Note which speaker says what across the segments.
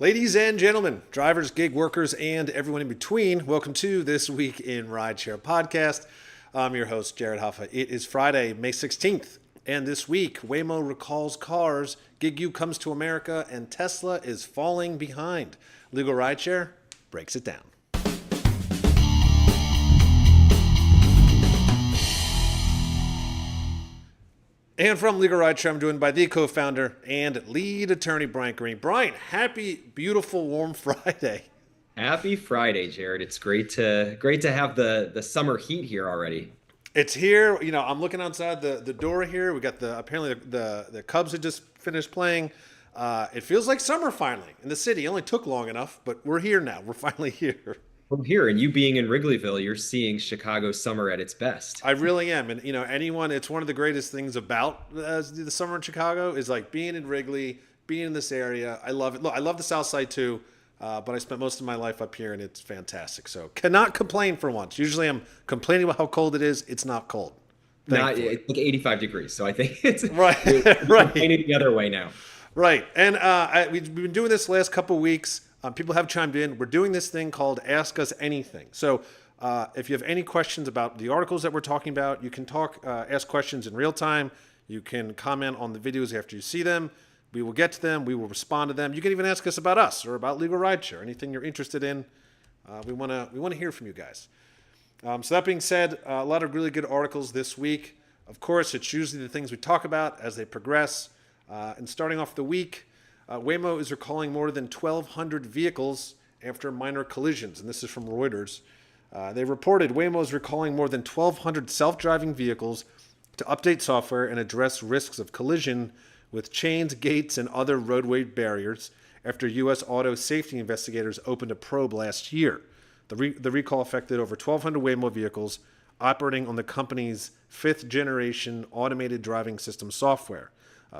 Speaker 1: Ladies and gentlemen, drivers, gig workers, and everyone in between, welcome to This Week in Rideshare podcast. I'm your host, Jared Hoffa. It is Friday, May 16th, and this week, Waymo recalls cars, GigU comes to America, and Tesla is falling behind. Legal Rideshare breaks it down. And from Legal Rideshare, I'm joined by the co-founder and lead attorney, Brian Green. Brian, happy, beautiful, warm Friday.
Speaker 2: Happy Friday, Jared. It's great to have the summer heat here already.
Speaker 1: It's here. You know, I'm looking outside the door here. We got apparently the Cubs had just finished playing. It feels like summer finally in the city. It only took long enough, but we're here now. We're finally here.
Speaker 2: From here, and you being in Wrigleyville, you're seeing Chicago summer at its best.
Speaker 1: I really am. And, you know, it's one of the greatest things about the summer in Chicago is like being in Wrigley, being in this area. I love it. Look, I love the South Side too, but I spent most of my life up here and it's fantastic. So cannot complain for once. Usually I'm complaining about how cold it is. It's not cold.
Speaker 2: It's like 85 degrees. So I think it's
Speaker 1: right.
Speaker 2: Right. Complaining the other way now.
Speaker 1: Right. And we've been doing this last couple of weeks. People have chimed in. We're doing this thing called Ask Us Anything. So if you have any questions about the articles that we're talking about, you can ask questions in real time. You can comment on the videos after you see them. We will get to them. We will respond to them. You can even ask us about us or about Legal Rideshare, anything you're interested in. We want to hear from you guys. So that being said, a lot of really good articles this week. Of course, it's usually the things we talk about as they progress. And starting off the week, Waymo is recalling more than 1,200 vehicles after minor collisions, and this is from Reuters. They reported Waymo is recalling more than 1,200 self-driving vehicles to update software and address risks of collision with chains, gates, and other roadway barriers after U.S. auto safety investigators opened a probe last year. The recall affected over 1,200 Waymo vehicles operating on the company's fifth-generation automated driving system software.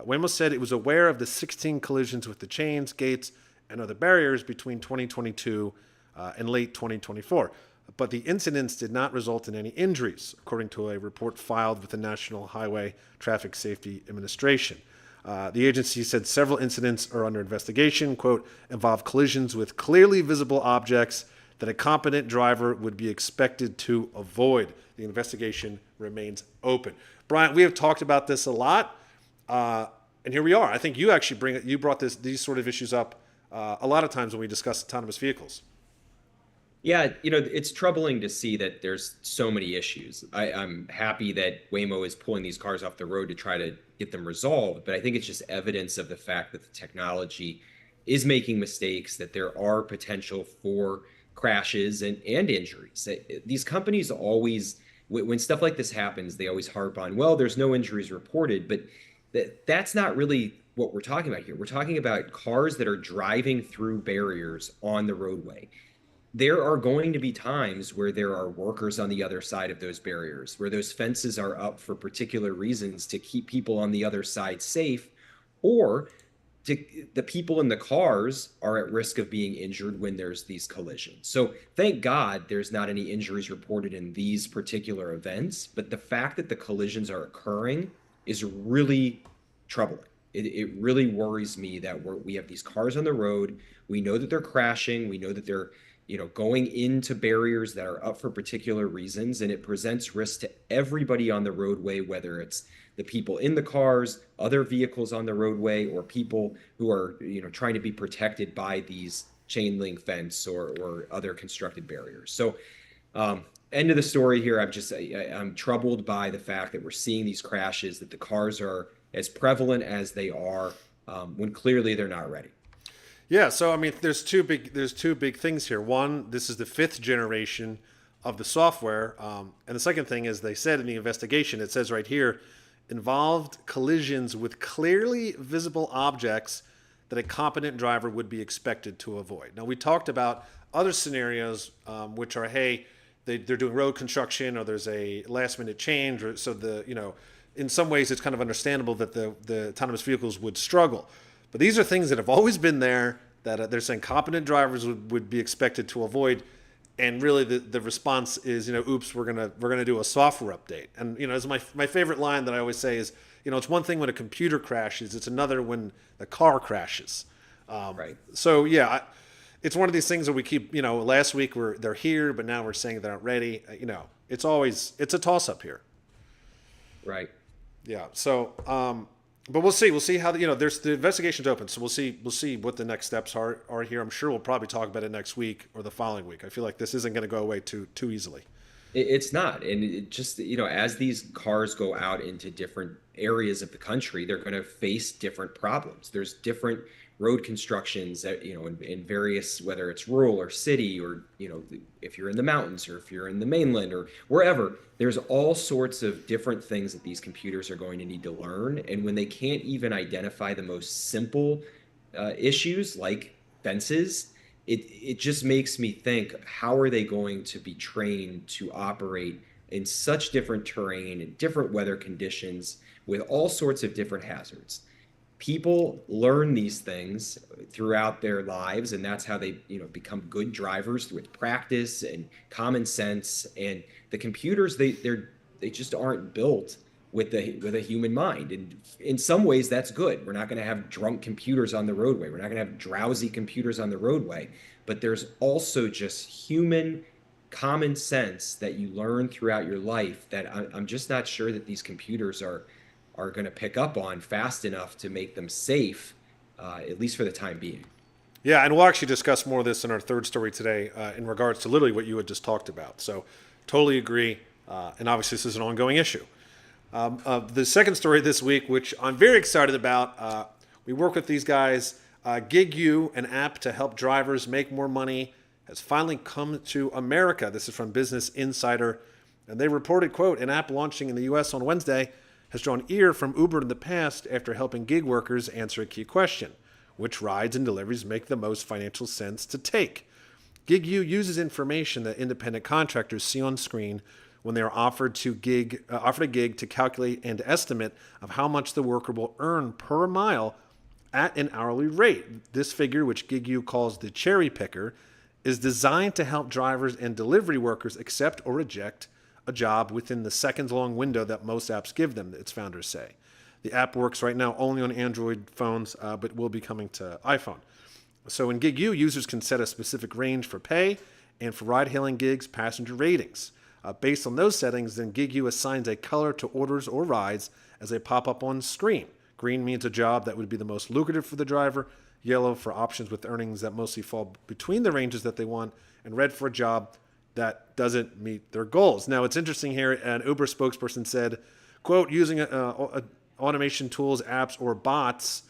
Speaker 1: Waymo said it was aware of the 16 collisions with the chains, gates, and other barriers between 2022 and late 2024. But the incidents did not result in any injuries, according to a report filed with the National Highway Traffic Safety Administration. The agency said several incidents are under investigation, quote, involve collisions with clearly visible objects that a competent driver would be expected to avoid. The investigation remains open. Brian, we have talked about this a lot. And here we are. I think you actually brought these sort of issues up a lot of times when we discuss autonomous vehicles.
Speaker 2: Yeah, it's troubling to see that there's so many issues. I'm happy that Waymo is pulling these cars off the road to try to get them resolved, but I think it's just evidence of the fact that the technology is making mistakes, that there are potential for crashes and injuries. These companies always, when stuff like this happens, they always harp on, well, there's no injuries reported, but that's not really what we're talking about here. We're talking about cars that are driving through barriers on the roadway. There are going to be times where there are workers on the other side of those barriers, where those fences are up for particular reasons to keep people on the other side safe, or the people in the cars are at risk of being injured when there's these collisions. So thank God there's not any injuries reported in these particular events, but the fact that the collisions are occurring is really troubling. It really worries me that we have these cars on the road. We know that they're crashing. We know that they're going into barriers that are up for particular reasons, and it presents risk to everybody on the roadway, whether it's the people in the cars, other vehicles on the roadway, or people who are trying to be protected by these chain link fence or other constructed barriers. So end of the story here. I'm troubled by the fact that we're seeing these crashes, that the cars are as prevalent as they are, when clearly they're not ready.
Speaker 1: Yeah, so I mean, there's two big things here. One, this is the fifth generation of the software, and the second thing is they said in the investigation, it says right here, involved collisions with clearly visible objects that a competent driver would be expected to avoid. Now, we talked about other scenarios, which are, hey, they're doing road construction, or there's a last minute change, or so in some ways it's kind of understandable that the autonomous vehicles would struggle. But these are things that have always been there, that they're saying competent drivers would be expected to avoid. And really the response is, oops, we're gonna do a software update. And as my favorite line that I always say is, it's one thing when a computer crashes, it's another when the car crashes.
Speaker 2: Right.
Speaker 1: So yeah, it's one of these things that we keep. Last week they're here, but now we're saying they're not ready. It's a toss up here.
Speaker 2: Right.
Speaker 1: Yeah. So, but we'll see. We'll see how there's the investigation's open. So we'll see. We'll see what the next steps are here. I'm sure we'll probably talk about it next week or the following week. I feel like this isn't going to go away too easily.
Speaker 2: It's not. And it just, as these cars go out into different areas of the country, they're going to face different problems. There's different road constructions that, in various, whether it's rural or city, or, if you're in the mountains or if you're in the mainland or wherever, there's all sorts of different things that these computers are going to need to learn. And when they can't even identify the most simple issues like fences, it just makes me think, how are they going to be trained to operate in such different terrain and different weather conditions with all sorts of different hazards? People learn these things throughout their lives, and that's how they become good drivers, with practice and common sense. And the computers, they just aren't built with a human mind. And in some ways that's good. We're not going to have drunk computers on the roadway. We're not going to have drowsy computers on the roadway. But there's also just human common sense that you learn throughout your life that I'm just not sure that these computers are going to pick up on fast enough to make them safe, at least for the time being.
Speaker 1: Yeah, and we'll actually discuss more of this in our third story today in regards to literally what you had just talked about. So, totally agree. And obviously, this is an ongoing issue. The second story this week, which I'm very excited about, we work with these guys. GigU, an app to help drivers make more money, has finally come to America. This is from Business Insider. And they reported, quote, an app launching in the U.S. on Wednesday has drawn ear from Uber in the past after helping gig workers answer a key question: which rides and deliveries make the most financial sense to take? GigU uses information that independent contractors see on screen when they are offered a gig to calculate an estimate of how much the worker will earn per mile at an hourly rate. This figure, which GigU calls the cherry picker, is designed to help drivers and delivery workers accept or reject a job within the seconds-long window that most apps give them, its founders say. The app works right now only on Android phones, but will be coming to iPhone. So in GigU, users can set a specific range for pay and for ride-hailing gigs, passenger ratings. Based on those settings, then GigU assigns a color to orders or rides as they pop up on screen. Green means a job that would be the most lucrative for the driver, yellow for options with earnings that mostly fall between the ranges that they want, and red for a job that doesn't meet their goals. Now, it's interesting here, an Uber spokesperson said, quote, using automation tools, apps, or bots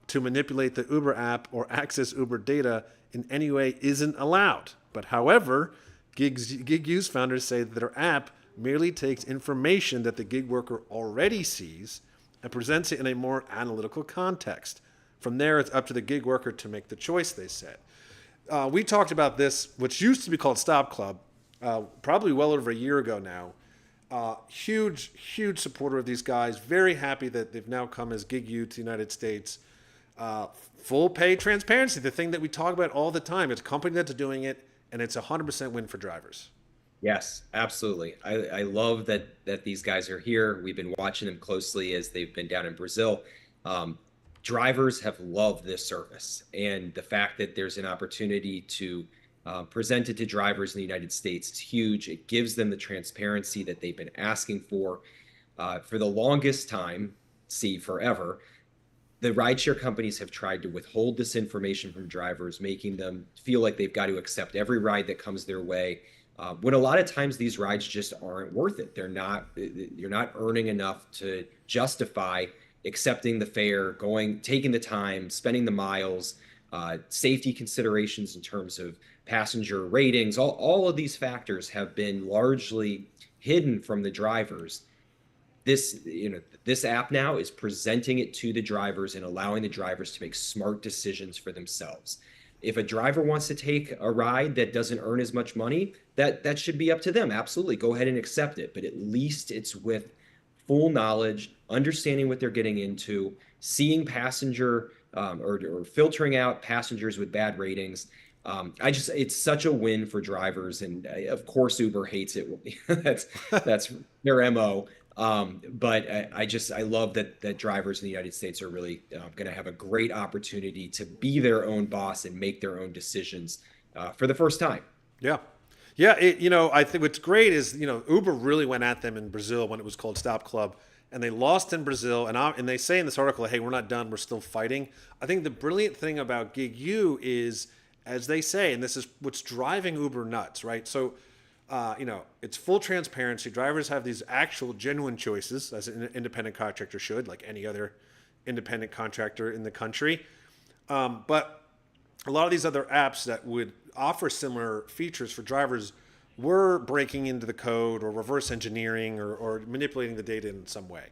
Speaker 1: to manipulate the Uber app or access Uber data in any way isn't allowed. But however, GigU's founders say that their app merely takes information that the gig worker already sees and presents it in a more analytical context. From there, it's up to the gig worker to make the choice, they said. We talked about this, which used to be called Stop Club, probably well over a year ago now. Huge supporter of these guys. Very happy that they've now come as GigU to the United States. Full pay transparency, the thing that we talk about all the time. It's a company that's doing it, and it's a 100% win for drivers.
Speaker 2: Yes, absolutely. I love that these guys are here. We've been watching them closely as they've been down in Brazil. Drivers have loved this service, and the fact that there's an opportunity to present it to drivers in the United States is huge. It gives them the transparency that they've been asking for the longest time, forever. The rideshare companies have tried to withhold this information from drivers, making them feel like they've got to accept every ride that comes their way. When a lot of times these rides just aren't worth it. You're not earning enough to justify accepting the fare, taking the time, spending the miles, safety considerations in terms of passenger ratings. All of these factors have been largely hidden from the drivers. This app now is presenting it to the drivers and allowing the drivers to make smart decisions for themselves. If a driver wants to take a ride that doesn't earn as much money, that should be up to them. Absolutely. Go ahead and accept it. But at least it's with full knowledge, understanding what they're getting into, seeing passenger or filtering out passengers with bad ratings. It's such a win for drivers. And of course, Uber hates it. That's their MO. But I love that drivers in the United States are really going to have a great opportunity to be their own boss and make their own decisions for the first time.
Speaker 1: Yeah. Yeah, I think what's great is, Uber really went at them in Brazil when it was called Stop Club, and they lost in Brazil. And they say in this article, hey, we're not done, we're still fighting. I think the brilliant thing about GigU is, as they say, and this is what's driving Uber nuts, right? So, it's full transparency. Drivers have these actual genuine choices, as an independent contractor should, like any other independent contractor in the country. But a lot of these other apps that would offer similar features for drivers were breaking into the code or reverse engineering or manipulating the data in some way.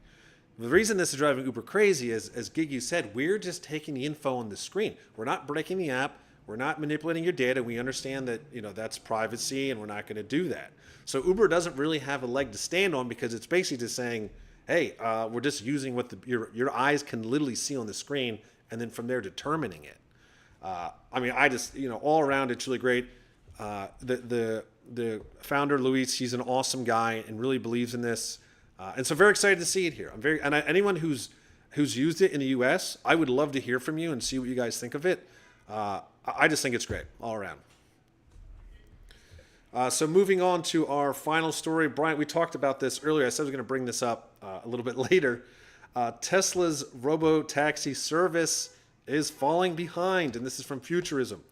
Speaker 1: The reason this is driving Uber crazy is, as GigU said, we're just taking the info on the screen. We're not breaking the app. We're not manipulating your data. We understand that that's privacy, and we're not going to do that. So Uber doesn't really have a leg to stand on, because it's basically just saying, hey, we're just using what your eyes can literally see on the screen, and then from there determining it. I just, all around, it's really great. The founder, Luis, he's an awesome guy and really believes in this. And so very excited to see it here. Anyone who's used it in the US, I would love to hear from you and see what you guys think of it. I just think it's great all around. So moving on to our final story, Brian, we talked about this earlier. I said I was going to bring this up a little bit later. Tesla's Robotaxi service is falling behind, and this is from Futurism.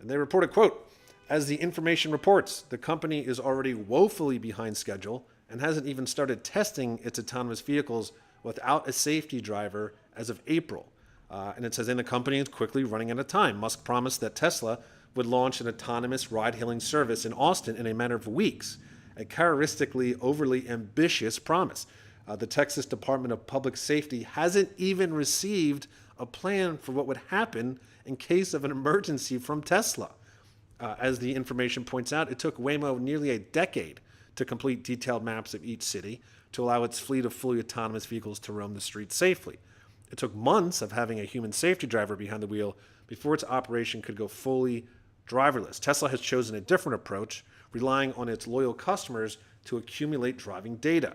Speaker 1: And they reported, quote, as the information reports, the company is already woefully behind schedule and hasn't even started testing its autonomous vehicles without a safety driver as of April. And it says, the company is quickly running out of time. Musk promised that Tesla would launch an autonomous ride-hailing service in Austin in a matter of weeks, a characteristically overly ambitious promise. The Texas Department of Public Safety hasn't even received a plan for what would happen in case of an emergency from Tesla. As the information points out, it took Waymo nearly a decade to complete detailed maps of each city to allow its fleet of fully autonomous vehicles to roam the streets safely. It took months of having a human safety driver behind the wheel before its operation could go fully driverless. Tesla has chosen a different approach, relying on its loyal customers to accumulate driving data.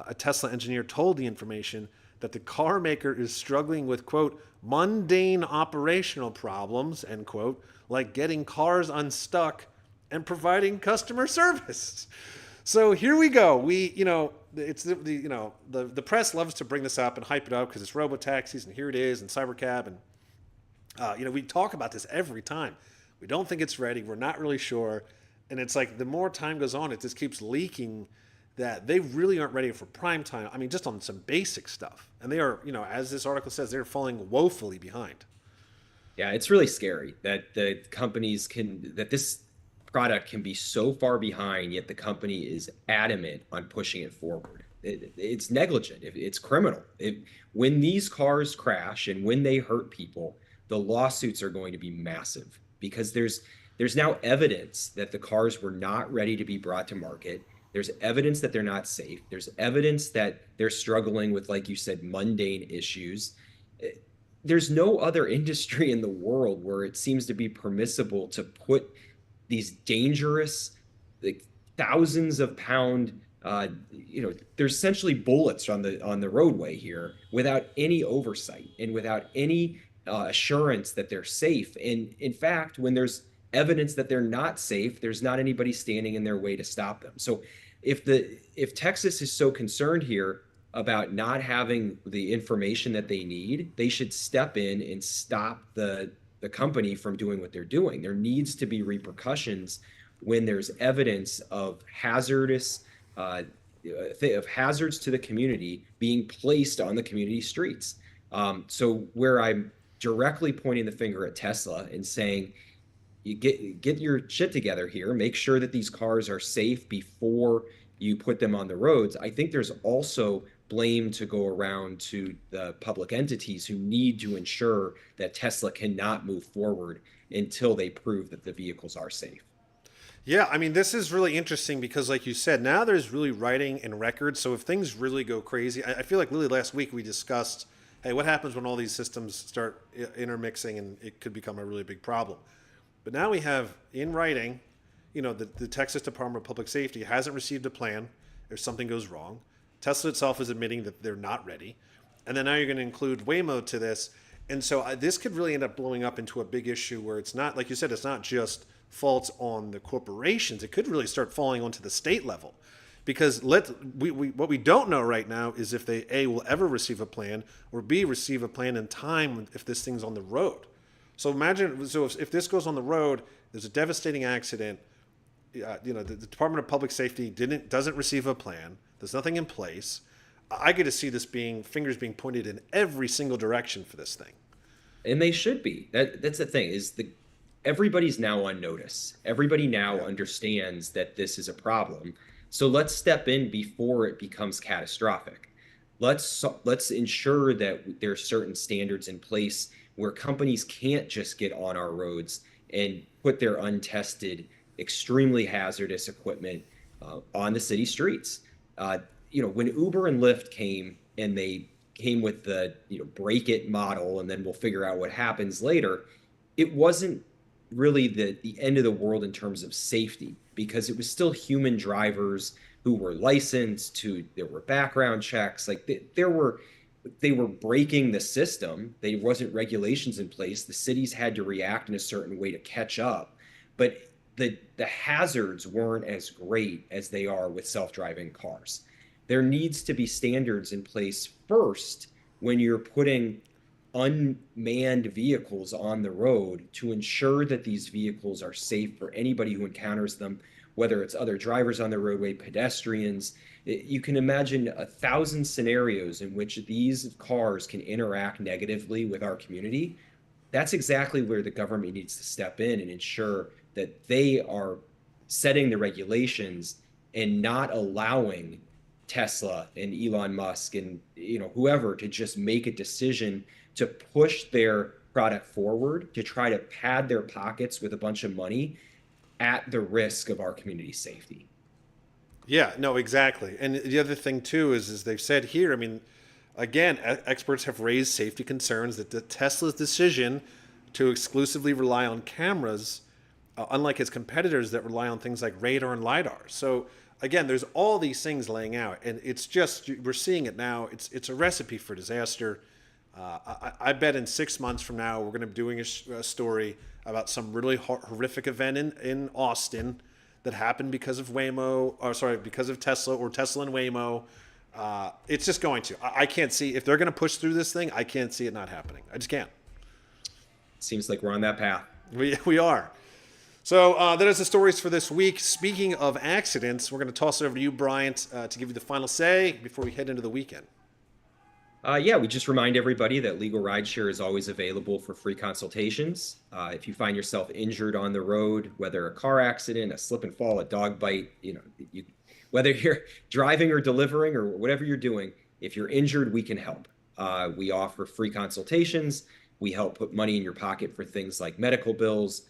Speaker 1: A Tesla engineer told the information that the car maker is struggling with, quote, mundane operational problems, end quote, like getting cars unstuck and providing customer service. So here we go. It's the press loves to bring this up and hype it up because it's robotaxis and here it is and cybercab and we talk about this every time. We don't think it's ready. We're not really sure, and it's like the more time goes on, it just keeps leaking that they really aren't ready for prime time. Just on some basic stuff. And they are, as this article says, they're falling woefully behind.
Speaker 2: Yeah, it's really scary that that this product can be so far behind, yet the company is adamant on pushing it forward. It's negligent. It's criminal. When these cars crash and when they hurt people, the lawsuits are going to be massive because there's now evidence that the cars were not ready to be brought to market. There's evidence that they're not safe. There's evidence that they're struggling with, like you said, mundane issues. There's no other industry in the world where it seems to be permissible to put these dangerous, like thousands of pound, there's essentially bullets on the roadway here without any oversight and without any assurance that they're safe. And in fact, when there's evidence that they're not safe, there's not anybody standing in their way to stop them. So if Texas is so concerned here about not having the information that they need, they should step in and stop the company from doing what they're doing. There needs to be repercussions when there's evidence of hazards to the community being placed on the community streets. So where I'm directly pointing the finger at Tesla and saying, you get your shit together here, make sure that these cars are safe before you put them on the roads. I think there's also blame to go around to the public entities who need to ensure that Tesla cannot move forward until they prove that the vehicles are safe.
Speaker 1: Yeah, this is really interesting because, like you said, now there's really writing and records. So if things really go crazy, I feel like literally last week we discussed, hey, what happens when all these systems start intermixing and it could become a really big problem. But now we have in writing, the Texas Department of Public Safety hasn't received a plan if something goes wrong. Tesla itself is admitting that they're not ready. And then now you're going to include Waymo to this. And so this could really end up blowing up into a big issue where it's not, like you said, it's not just faults on the corporations. It could really start falling onto the state level. Because what we don't know right now is if they, A, will ever receive a plan, or B, receive a plan in time if this thing's on the road. So imagine, so if this goes on the road, there's a devastating accident, the Department of Public Safety doesn't receive a plan. There's nothing in place. I get to see this fingers being pointed in every single direction for this thing.
Speaker 2: And they should be. That's the thing, everybody's now on notice. Everybody now understands that this is a problem. So let's step in before it becomes catastrophic. Let's ensure that there are certain standards in place where companies can't just get on our roads and put their untested, extremely hazardous equipment on the city streets. When Uber and Lyft came and they came with the break it model, and then we'll figure out what happens later, it wasn't really the end of the world in terms of safety, because it was still human drivers who were licensed, there were background checks, like they were breaking the system. There wasn't regulations in place. The cities had to react in a certain way to catch up, but the hazards weren't as great as they are with self-driving cars. There needs to be standards in place first when you're putting unmanned vehicles on the road to ensure that these vehicles are safe for anybody who encounters them, whether it's other drivers on the roadway, pedestrians. You can imagine 1,000 scenarios in which these cars can interact negatively with our community. That's exactly where the government needs to step in and ensure that they are setting the regulations and not allowing Tesla and Elon Musk and whoever to just make a decision to push their product forward to try to pad their pockets with a bunch of money at the risk of our community safety.
Speaker 1: Yeah, no, exactly. And the other thing too is they've said here, I mean, again, experts have raised safety concerns that the Tesla's decision to exclusively rely on cameras, unlike its competitors that rely on things like radar and LiDAR. So again, there's all these things laying out, and it's just, we're seeing it now. It's a recipe for disaster. I bet in 6 months from now, we're going to be doing a story about some really horrific event in Austin that happened because of because of Tesla, or Tesla and Waymo. It's just going to. I can't see, if they're going to push through this thing, I can't see it not happening. I just can't.
Speaker 2: Seems like we're on that path.
Speaker 1: We are. So that is the stories for this week. Speaking of accidents, we're going to toss it over to you, Bryant, to give you the final say before we head into the weekend.
Speaker 2: We just remind everybody that Legal Rideshare is always available for free consultations. If you find yourself injured on the road, whether a car accident, a slip and fall, a dog bite, whether you're driving or delivering or whatever you're doing, if you're injured, we can help. We offer free consultations. We help put money in your pocket for things like medical bills,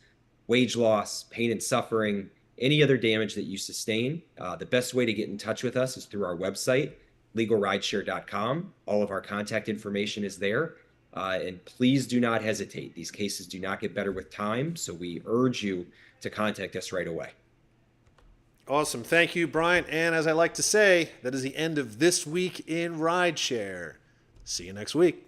Speaker 2: wage loss, pain and suffering, any other damage that you sustain. The best way to get in touch with us is through our website, LegalRideshare.com. All of our contact information is there. And please do not hesitate. These cases do not get better with time, so we urge you to contact us right away.
Speaker 1: Awesome. Thank you, Bryant. And as I like to say, that is the end of This Week in Rideshare. See you next week.